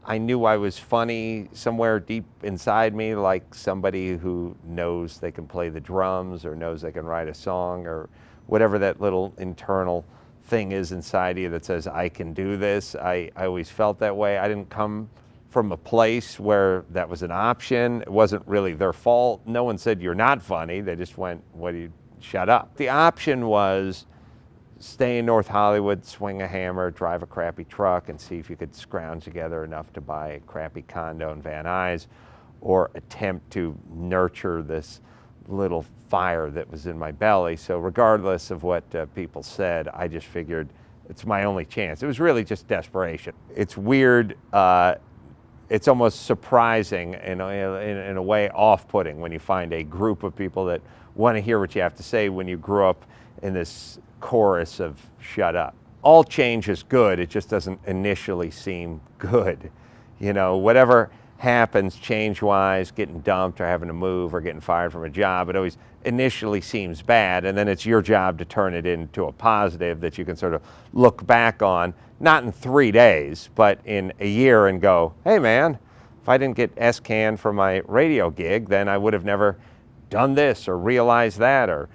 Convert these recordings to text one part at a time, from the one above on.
I knew I was funny somewhere deep inside me, like somebody who knows they can play the drums or knows they can write a song or whatever that little internal thing is inside you that says, I can do this. I always felt that way. I didn't come from a place where that was an option. It wasn't really their fault. No one said, you're not funny. They just went, what do you, shut up. The option was stay in North Hollywood, swing a hammer, drive a crappy truck, and see if you could scrounge together enough to buy a crappy condo in Van Nuys, or attempt to nurture this little fire that was in my belly. So regardless of what people said, I just figured it's my only chance. It was really just desperation. It's weird. It's almost surprising, in a way off-putting, when you find a group of people that want to hear what you have to say when you grew up in this chorus of shut up. All change is good, it just doesn't initially seem good. You know, whatever happens change-wise, getting dumped or having to move or getting fired from a job, it always initially seems bad, and then it's your job to turn it into a positive that you can sort of look back on, not in 3 days, but in a year, and go, hey man, if I didn't get S-Can for my radio gig, then I would have never done this or realized that or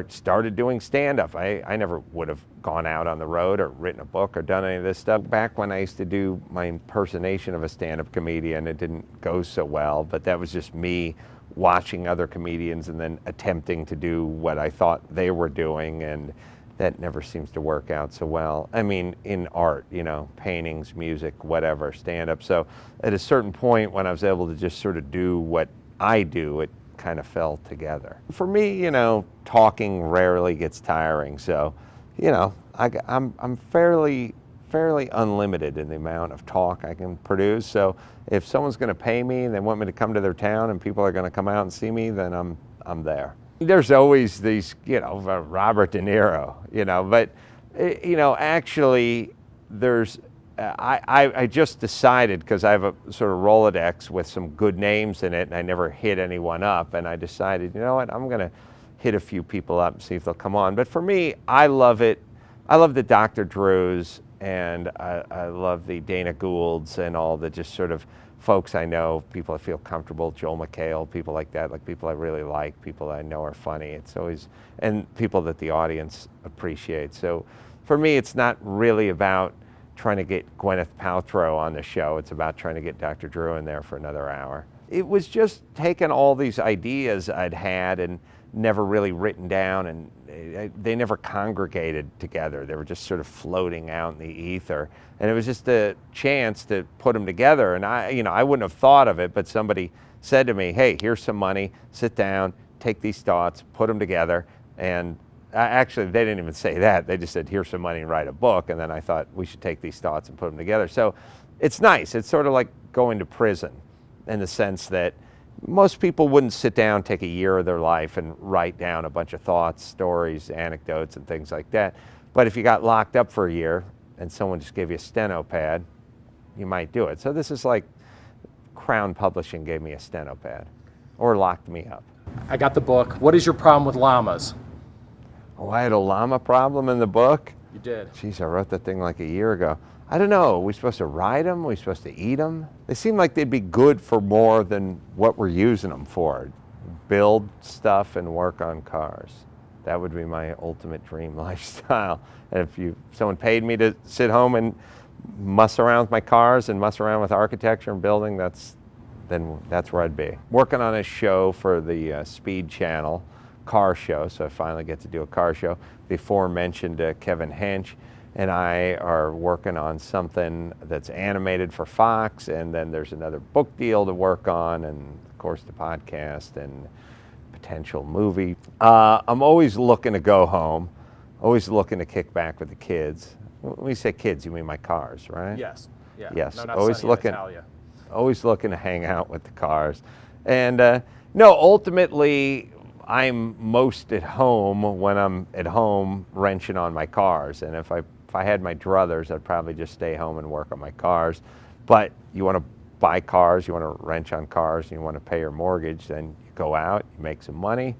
started doing stand-up. I never would have gone out on the road or written a book or done any of this stuff. Back when I used to do my impersonation of a stand-up comedian, it didn't go so well, but that was just me watching other comedians and then attempting to do what I thought they were doing, and that never seems to work out so well. I mean, in art, you know, paintings, music, whatever, stand-up. So at a certain point when I was able to just sort of do what I do, it kind of fell together. For me, you know, talking rarely gets tiring, so, you know, I'm fairly unlimited in the amount of talk I can produce. So if someone's going to pay me and they want me to come to their town and people are going to come out and see me, then I'm there. There's always these, you know, Robert De Niro, you know, but, you know, actually there's, I just decided, because I have a sort of Rolodex with some good names in it and I never hit anyone up, and I decided, you know what, I'm going to hit a few people up and see if they'll come on. But for me, I love it. I love the Dr. Drews, and I love the Dana Goulds and all the just sort of folks I know, people I feel comfortable, Joel McHale, people like that, like people I really like, people I know are funny. It's always, and people that the audience appreciates. So for me, it's not really about trying to get Gwyneth Paltrow on the show. It's about trying to get Dr. Drew in there for another hour. It was just taking all these ideas I'd had and never really written down, and they never congregated together. They were just sort of floating out in the ether. And it was just a chance to put them together. And I wouldn't have thought of it, but somebody said to me, hey, here's some money, sit down, take these thoughts, put them together. And actually, they didn't even say that. They just said, here's some money and write a book. And then I thought, we should take these thoughts and put them together. So it's nice. It's sort of like going to prison, in the sense that most people wouldn't sit down, take a year of their life and write down a bunch of thoughts, stories, anecdotes, and things like that. But if you got locked up for a year and someone just gave you a steno pad, you might do it. So this is like Crown Publishing gave me a steno pad, or locked me up. I got the book. What is your problem with llamas? Oh, I had a llama problem in the book? You did. Jeez, I wrote that thing like a year ago. I don't know, are we supposed to ride them? Are we supposed to eat them? They seem like they'd be good for more than what we're using them for. Build stuff and work on cars. That would be my ultimate dream lifestyle. And if someone paid me to sit home and muss around with my cars and muss around with architecture and building, then that's where I'd be. Working on a show for the Speed Channel, car show, so I finally get to do a car show. The aforementioned Kevin Hench and I are working on something that's animated for Fox, and then there's another book deal to work on, and of course the podcast and potential movie. I'm always looking to go home, always looking to kick back with the kids. When you say kids, you mean my cars, right? Yes. Yeah. Yes. No, not always Sonny, looking. Natalia. Always looking to hang out with the cars. And no, ultimately, I'm most at home when I'm at home wrenching on my cars. And if I had my druthers, I'd probably just stay home and work on my cars. But you want to buy cars, you want to wrench on cars, and you want to pay your mortgage, then you go out, you make some money.